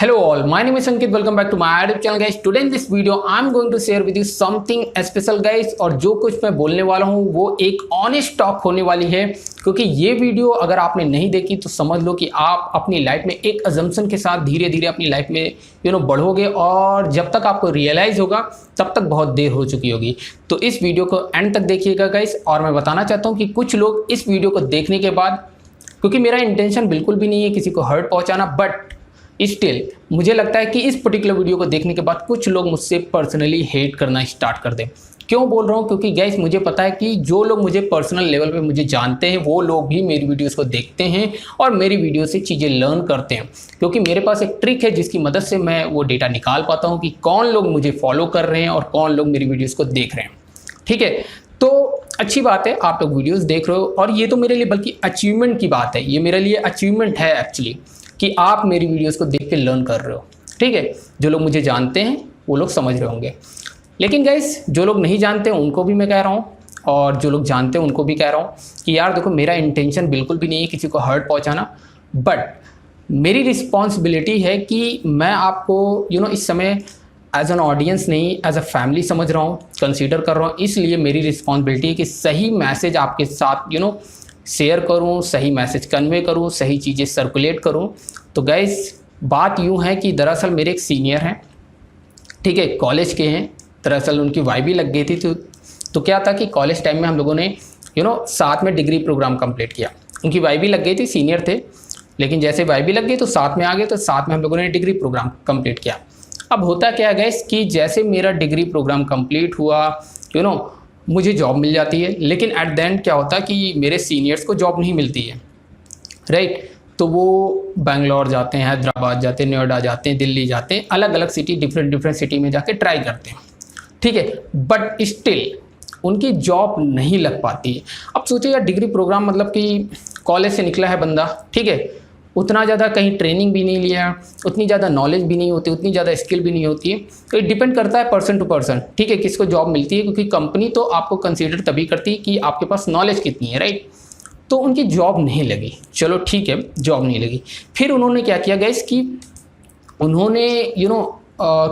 Hello all, my name is Ankit. Welcome back to my YouTube channel guys. Today in this video I'm going to share with you something special guys। और जो कुछ मैं बोलने वाला हूँ वो एक ऑनेस्ट टॉक होने वाली है, क्योंकि ये वीडियो अगर आपने नहीं देखी तो समझ लो कि आप अपनी लाइफ में एक अजम्पशन के साथ धीरे धीरे अपनी लाइफ में बढ़ोगे, और जब तक आपको रियलाइज होगा तब तक बहुत देर हो चुकी होगी। तो इस वीडियो को एंड तक देखिएगा गाइस। और मैं बताना चाहता हूँ कि कुछ लोग इस वीडियो को देखने के बाद, क्योंकि मेरा इंटेंशन बिल्कुल भी नहीं है किसी को हर्ट पहुँचाना, बट स्टिल मुझे लगता है कि इस पर्टिकुलर वीडियो को देखने के बाद कुछ लोग मुझसे पर्सनली हेट करना स्टार्ट कर दें। क्यों बोल रहा हूँ? क्योंकि गाइस मुझे पता है कि जो लोग मुझे पर्सनल लेवल पे मुझे जानते हैं वो लोग भी मेरी वीडियोस को देखते हैं और मेरी वीडियो से चीज़ें लर्न करते हैं, क्योंकि मेरे पास एक ट्रिक है जिसकी मदद से मैं वो डेटा निकाल पाता हूँ कि कौन लोग मुझे फॉलो कर रहे हैं और कौन लोग मेरी वीडियोज़ को देख रहे हैं। ठीक है, तो अच्छी बात है आप लोग वीडियोज़ देख रहे हो, और ये तो मेरे लिए बल्कि अचीवमेंट की बात है, ये मेरे लिए अचीवमेंट है एक्चुअली कि आप मेरी वीडियोस को देख के लर्न कर रहे हो। ठीक है, जो लोग मुझे जानते हैं वो लोग समझ रहे होंगे, लेकिन गाइस जो लोग नहीं जानते हैं उनको भी मैं कह रहा हूँ, और जो लोग जानते हैं उनको भी कह रहा हूँ कि यार देखो, मेरा इंटेंशन बिल्कुल भी नहीं है किसी को हर्ट पहुँचाना, बट मेरी रिस्पॉन्सिबिलिटी है कि मैं आपको इस समय एज एन ऑडियंस नहीं, एज अ फैमिली समझ रहा हूँ, कंसीडर कर रहा हूँ। इसलिए मेरी रिस्पॉन्सिबिलिटी है कि सही मैसेज आपके साथ शेयर करूं, सही मैसेज कन्वे करूं, सही चीज़ें सर्कुलेट करूं। तो गाइस बात यूं है कि दरअसल मेरे एक सीनियर हैं, ठीक है, कॉलेज के हैं। दरअसल उनकी वाइबी लग गई थी, तो क्या था कि कॉलेज टाइम में हम लोगों ने साथ में डिग्री प्रोग्राम कंप्लीट किया। उनकी वाइबी लग गई थी, सीनियर थे, लेकिन जैसे वाइबी लग गई तो साथ में आ गए, तो साथ में हम लोगों ने डिग्री प्रोग्राम कंप्लीट किया। अब होता क्या है गाइस कि जैसे मेरा डिग्री प्रोग्राम कंप्लीट हुआ मुझे जॉब मिल जाती है, लेकिन एट द एंड क्या होता है कि मेरे सीनियर्स को जॉब नहीं मिलती है, राइट। तो वो बैंगलोर जाते हैं, हैदराबाद जाते हैं, नोएडा जाते हैं, दिल्ली जाते हैं, अलग अलग सिटी, डिफरेंट सिटी में जाके ट्राई करते हैं। ठीक है, बट स्टिल उनकी जॉब नहीं लग पाती है। अब सोचिए यार, डिग्री प्रोग्राम मतलब कि कॉलेज से निकला है बंदा, ठीक है, उतना ज़्यादा कहीं ट्रेनिंग भी नहीं लिया, उतनी ज़्यादा नॉलेज भी नहीं होती, उतनी ज़्यादा स्किल भी नहीं होती है। तो ये डिपेंड करता है पर्सन टू पर्सन, ठीक है, किसको जॉब मिलती है, क्योंकि कंपनी तो आपको कंसीडर तभी करती है कि आपके पास नॉलेज कितनी है, राइट। तो उनकी जॉब नहीं लगी, चलो ठीक है, जॉब नहीं लगी। फिर उन्होंने क्या किया गाइस कि उन्होंने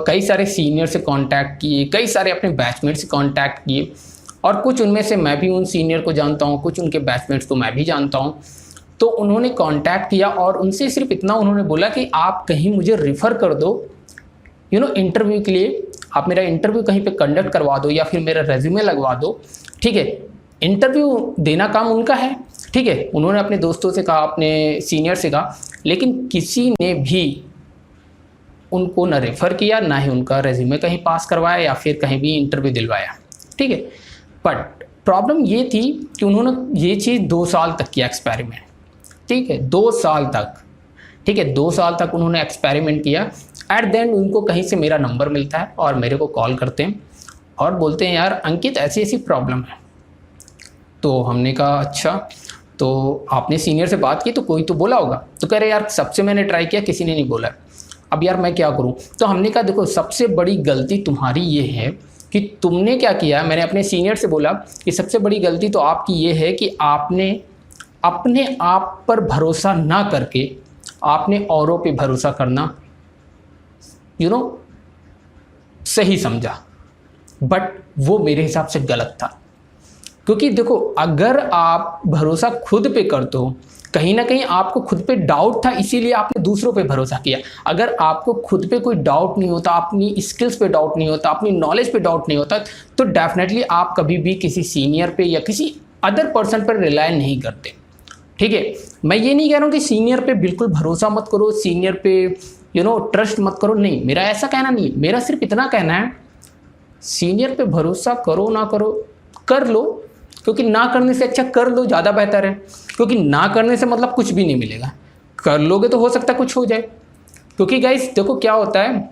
कई सारे सीनियर से कॉन्टैक्ट किए, कई सारे अपने बैचमेट से कॉन्टैक्ट किए, और कुछ उनमें से मैं भी उन सीनियर को जानता हूँ, कुछ उनके बैचमेट्स को मैं भी जानता हूँ। तो उन्होंने कांटेक्ट किया और उनसे सिर्फ इतना उन्होंने बोला कि आप कहीं मुझे रिफ़र कर दो इंटरव्यू के लिए, आप मेरा इंटरव्यू कहीं पे कंडक्ट करवा दो या फिर मेरा रेज्यूमे लगवा दो। ठीक है, इंटरव्यू देना काम उनका है, ठीक है। उन्होंने अपने दोस्तों से कहा, अपने सीनियर से कहा, लेकिन किसी ने भी उनको ना रेफ़र किया, ना ही उनका रेज्यूमे कहीं पास करवाया या फिर कहीं भी इंटरव्यू दिलवाया। ठीक है, बट प्रॉब्लम ये थी कि उन्होंने ये चीज़ 2 साल तक किया एक्सपेरिमेंट, ठीक है, 2 साल तक, ठीक है, 2 साल तक उन्होंने एक्सपेरिमेंट किया। एट द एंड उनको कहीं से मेरा नंबर मिलता है और मेरे को कॉल करते हैं और बोलते हैं यार अंकित ऐसी ऐसी प्रॉब्लम है। तो हमने कहा अच्छा, तो आपने सीनियर से बात की तो कोई तो बोला होगा। तो कह रहे यार सबसे मैंने ट्राई किया, किसी ने नहीं बोला। अब यार मैं क्या करूं? तो हमने कहा देखो, सबसे बड़ी गलती तुम्हारी ये है कि तुमने क्या किया। मैंने अपने सीनियर से बोला कि सबसे बड़ी गलती तो आपकी ये है कि आपने अपने आप पर भरोसा ना करके आपने औरों पे भरोसा करना सही समझा, बट वो मेरे हिसाब से गलत था। क्योंकि देखो, अगर आप भरोसा खुद पे करते हो, कहीं ना कहीं आपको खुद पे डाउट था, इसीलिए आपने दूसरों पे भरोसा किया। अगर आपको खुद पे कोई डाउट नहीं होता, अपनी स्किल्स पे डाउट नहीं होता, अपनी नॉलेज पे डाउट नहीं होता, तो डेफिनेटली आप कभी भी किसी सीनियर पे या किसी अदर पर्सन पर रिलाय नहीं करते। ठीक है, मैं ये नहीं कह रहा हूँ कि सीनियर पे बिल्कुल भरोसा मत करो, सीनियर पे ट्रस्ट मत करो, नहीं, मेरा ऐसा कहना नहीं है। मेरा सिर्फ इतना कहना है, सीनियर पे भरोसा करो ना करो, कर लो, क्योंकि ना करने से अच्छा कर लो, ज़्यादा बेहतर है। क्योंकि ना करने से मतलब कुछ भी नहीं मिलेगा, कर लोगे तो हो सकता है कुछ हो जाए। क्योंकि गाइस देखो क्या होता है,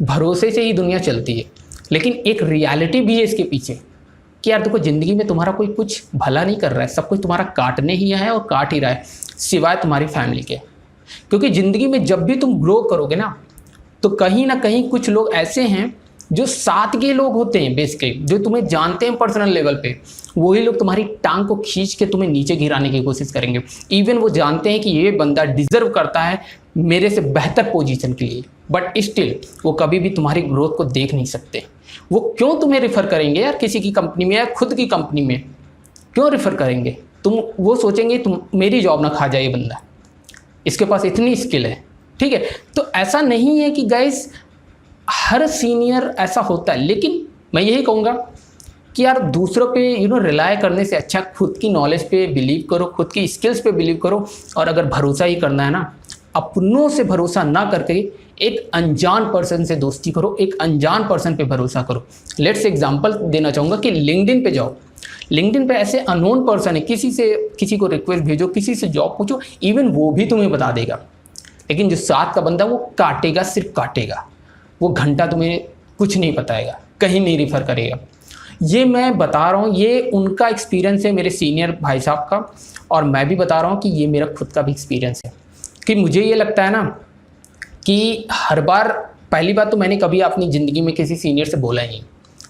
भरोसे से ही दुनिया चलती है, लेकिन एक रियलिटी भी है इसके पीछे कि यार देखो, ज़िंदगी में तुम्हारा कोई कुछ भला नहीं कर रहा है, सब कुछ तुम्हारा काटने ही है और काट ही रहा है, सिवाय तुम्हारी फैमिली के। क्योंकि ज़िंदगी में जब भी तुम ग्रो करोगे ना, तो कहीं ना कहीं कुछ लोग ऐसे हैं जो साथ के लोग होते हैं बेसिकली, जो तुम्हें जानते हैं पर्सनल लेवल पे, वही लोग तुम्हारी टांग को खींच के तुम्हें नीचे गिराने की कोशिश करेंगे। इवन वो जानते हैं कि ये बंदा डिजर्व करता है मेरे से बेहतर पोजीशन के लिए, बट स्टिल वो कभी भी तुम्हारी ग्रोथ को देख नहीं सकते। वो क्यों तुम्हें रेफर करेंगे यार किसी की कंपनी में या खुद की कंपनी में, क्यों रेफर करेंगे? वो सोचेंगे तुम मेरी जॉब ना खा जाए, ये बंदा इसके पास इतनी स्किल है, ठीक है। तो ऐसा नहीं है कि गाइस हर सीनियर ऐसा होता है, लेकिन मैं यही कहूँगा कि यार दूसरों पे रिलाय करने से अच्छा खुद की नॉलेज पे बिलीव करो, खुद की स्किल्स पे बिलीव करो। और अगर भरोसा ही करना है ना, अपनों से भरोसा ना करके एक अनजान पर्सन से दोस्ती करो, एक अनजान पर्सन पे भरोसा करो। लेट्स एग्जांपल देना चाहूँगा कि लिंक्डइन पे जाओ, लिंक्डइन पे ऐसे अननोन पर्सन है, किसी को रिक्वेस्ट भेजो, किसी से जॉब पूछो, इवन वो भी तुम्हें बता देगा। लेकिन जो साथ का बंदा वो काटेगा, सिर्फ काटेगा, वो घंटा तुम्हें कुछ नहीं बताएगा, कहीं नहीं रिफ़र करेगा। ये मैं बता रहा हूँ, ये उनका एक्सपीरियंस है मेरे सीनियर भाई साहब का, और मैं भी बता रहा हूँ कि ये मेरा खुद का भी एक्सपीरियंस है। कि मुझे ये लगता है ना कि हर बार, पहली बात तो मैंने कभी अपनी ज़िंदगी में किसी सीनियर से बोला ही नहीं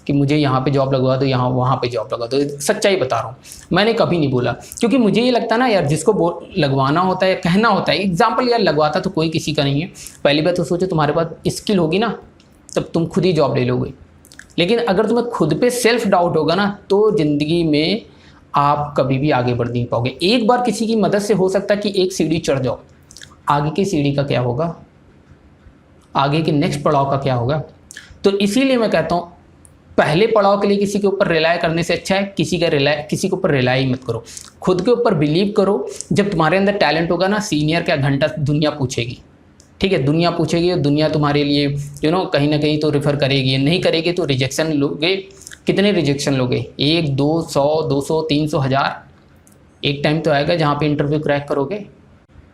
कि मुझे यहाँ पे जॉब लगवा दो, वहाँ पे जॉब लगवा दो। सच्चाई बता रहा हूँ, मैंने कभी नहीं बोला, क्योंकि मुझे ये लगता है ना यार, जिसको लगवाना होता है या कहना होता है, एग्जाम्पल यार लगवाता तो कोई किसी का नहीं है। पहली बात तो सोचो तुम्हारे पास स्किल होगी ना, तब तुम खुद ही जॉब ले लोगे। लेकिन अगर तुम्हें खुद पे सेल्फ डाउट होगा ना, तो ज़िंदगी में आप कभी भी आगे बढ़ नहीं पाओगे। एक बार किसी की मदद से हो सकता है कि एक सीढ़ी चढ़ जाओ, आगे की सीढ़ी का क्या होगा, आगे के नेक्स्ट पड़ाव का क्या होगा। तो इसीलिए मैं कहता हूँ पहले पड़ाव के लिए किसी के ऊपर रिलाय करने से अच्छा है किसी के ऊपर रिलाय ही मत करो, खुद के ऊपर बिलीव करो। जब तुम्हारे अंदर टैलेंट होगा ना, सीनियर क्या घंटा दुनिया पूछेगी, ठीक है, दुनिया पूछेगी, और दुनिया तुम्हारे लिए कहीं ना कहीं तो रेफर करेगी, नहीं करेगी तो रिजेक्शन लोगे। कितने रिजेक्शन लोगे? 1, 2, 100, 200, 300, 1000? एक टाइम तो आएगा जहाँ पे इंटरव्यू क्रैक करोगे।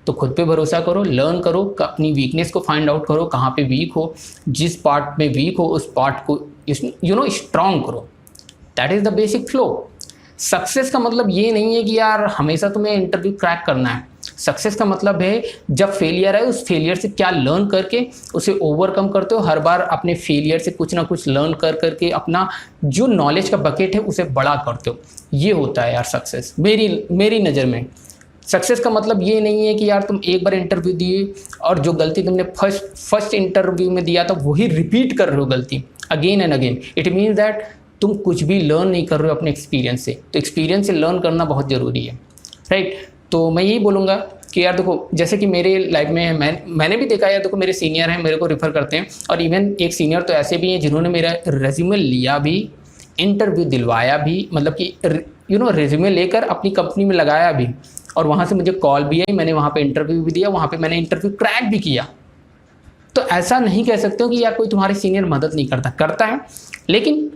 तो खुद पे भरोसा करो, लर्न करो, अपनी वीकनेस को फाइंड आउट करो, कहाँ पे वीक हो, जिस पार्ट में वीक हो उस पार्ट को स्ट्रॉन्ग करो। That is the basic flow. Success का मतलब ये नहीं है कि यार हमेशा तुम्हें इंटरव्यू क्रैक करना है। सक्सेस का मतलब है जब फेलियर है, उस फेलियर से क्या लर्न करके उसे ओवरकम करते हो। हर बार अपने फेलियर से कुछ ना कुछ लर्न करके अपना जो नॉलेज का बकेट है उसे बड़ा करते हो। ये होता है यार सक्सेस मेरी नज़र में। सक्सेस का मतलब ये नहीं है कि यार तुम एक बार इंटरव्यू दिए और जो गलती तुमने फर्स्ट इंटरव्यू में दिया था वही रिपीट कर रहे हो गलती again and again. It means that तुम कुछ भी लर्न नहीं कर रहे हो अपने एक्सपीरियंस से। तो एक्सपीरियंस से लर्न करना बहुत ज़रूरी है, राइट। तो मैं यही बोलूँगा कि यार देखो, जैसे कि मेरे लाइफ में मैंने भी देखा है, देखो मेरे सीनियर हैं, मेरे को रेफ़र करते हैं, और इवन एक सीनियर तो ऐसे भी हैं जिन्होंने मेरा रेज्यूमे लिया भी, इंटरव्यू दिलवाया भी, मतलब कि रेज्यूमे लेकर अपनी कंपनी में लगाया भी, और वहाँ से मुझे कॉल भी आई, मैंने वहाँ पे इंटरव्यू भी दिया, वहाँ पे मैंने इंटरव्यू क्रैक भी किया। तो ऐसा नहीं कह सकते हो कि यार कोई तुम्हारे सीनियर मदद नहीं करता है, लेकिन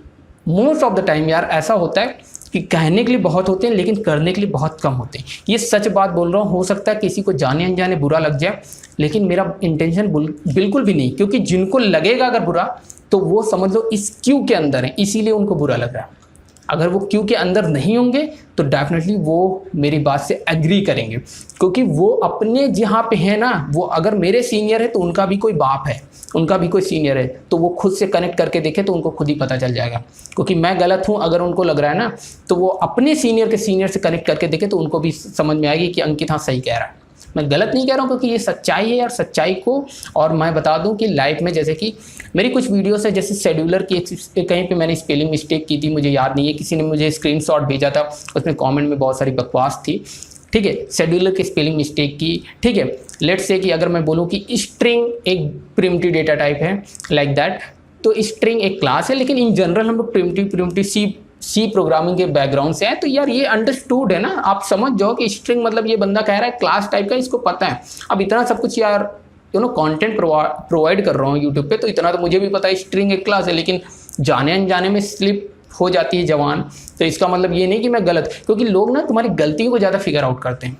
मोस्ट ऑफ द टाइम यार ऐसा होता है कि कहने के लिए बहुत होते हैं लेकिन करने के लिए बहुत कम होते हैं। ये सच बात बोल रहा हूँ, हो सकता है किसी को जाने अनजाने बुरा लग जाए, लेकिन मेरा इंटेंशन बिल्कुल भी नहीं, क्योंकि जिनको लगेगा अगर बुरा तो वो समझ लो इस क्यू के अंदर है, इसीलिए उनको बुरा लग रहा है। अगर वो क्यू के अंदर नहीं होंगे तो डेफिनेटली वो मेरी बात से एग्री करेंगे, क्योंकि वो अपने जहाँ पे है ना, वो अगर मेरे सीनियर है तो उनका भी कोई बाप है, उनका भी कोई सीनियर है, तो वो खुद से कनेक्ट करके देखे तो उनको खुद ही पता चल जाएगा। क्योंकि मैं गलत हूँ अगर उनको लग रहा है ना, तो वो अपने सीनियर के सीनियर से कनेक्ट करके देखे तो उनको भी समझ में आएगी कि अंकित हाँ सही कह रहा है। मैं गलत नहीं कह रहा हूँ, क्योंकि ये सच्चाई है यार, सच्चाई को। और मैं बता दूं कि लाइफ में जैसे कि मेरी कुछ वीडियोस है, जैसे शेड्यूलर की कहीं पे मैंने स्पेलिंग मिस्टेक की थी, मुझे याद नहीं है, किसी ने मुझे स्क्रीनशॉट भेजा था, उसमें कमेंट में बहुत सारी बकवास थी, ठीक है, शेड्यूलर की स्पेलिंग मिस्टेक की, ठीक है। लेट्स से कि अगर मैं बोलूँ कि स्ट्रिंग एक प्रिमिटिव डेटा टाइप है लाइक दैट, तो स्ट्रिंग एक क्लास है, लेकिन इन जनरल हम लोग प्रिमिटिव सी प्रोग्रामिंग के बैकग्राउंड से है, तो यार ये अंडरस्टूड है ना, आप समझ जाओ कि स्ट्रिंग मतलब ये बंदा कह रहा है क्लास टाइप का, इसको पता है। अब इतना सब कुछ यार कंटेंट प्रोवाइड कर रहा हूँ यूट्यूब पे, तो इतना तो मुझे भी पता है स्ट्रिंग एक क्लास है, लेकिन जाने अनजाने में स्लिप हो जाती है जवान। तो इसका मतलब ये नहीं कि मैं गलत, क्योंकि लोग ना तुम्हारी गलतियों को ज़्यादा फिगर आउट करते हैं।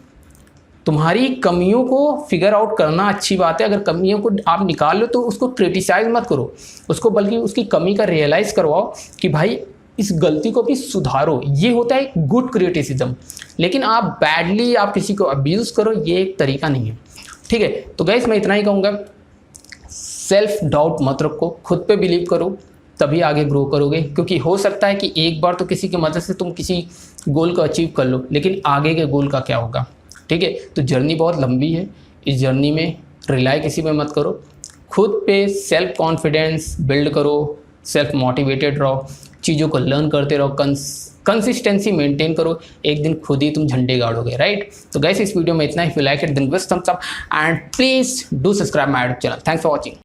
तुम्हारी कमियों को फिगर आउट करना अच्छी बात है, अगर कमियों को आप निकाल लो तो उसको क्रिटिसाइज मत करो, उसको बल्कि उसकी कमी का रियलाइज़ करवाओ कि भाई इस गलती को भी सुधारो। ये होता है गुड क्रिटिसिज्म। लेकिन आप बैडली आप किसी को अब्यूज़ करो, ये एक तरीका नहीं है, ठीक है। तो गाइस मैं इतना ही कहूँगा, सेल्फ डाउट मत रखो, खुद पे बिलीव करो, तभी आगे ग्रो करोगे। क्योंकि हो सकता है कि एक बार तो किसी की मदद से तुम किसी गोल को अचीव कर लो, लेकिन आगे के गोल का क्या होगा, ठीक है। तो जर्नी बहुत लंबी है, इस जर्नी में रिलाई किसी पे मत करो, खुद पे सेल्फ कॉन्फिडेंस बिल्ड करो, सेल्फ मोटिवेटेड रहो, चीज़ों को लर्न करते रहो, कंसिस्टेंसी मेंटेन करो, एक दिन खुद ही तुम झंडे गाड़ोगे, राइट। तो गाइस इस वीडियो में इतना ही। If you like it then give thumbs up and please do subscribe my YouTube channel. Thanks for watching.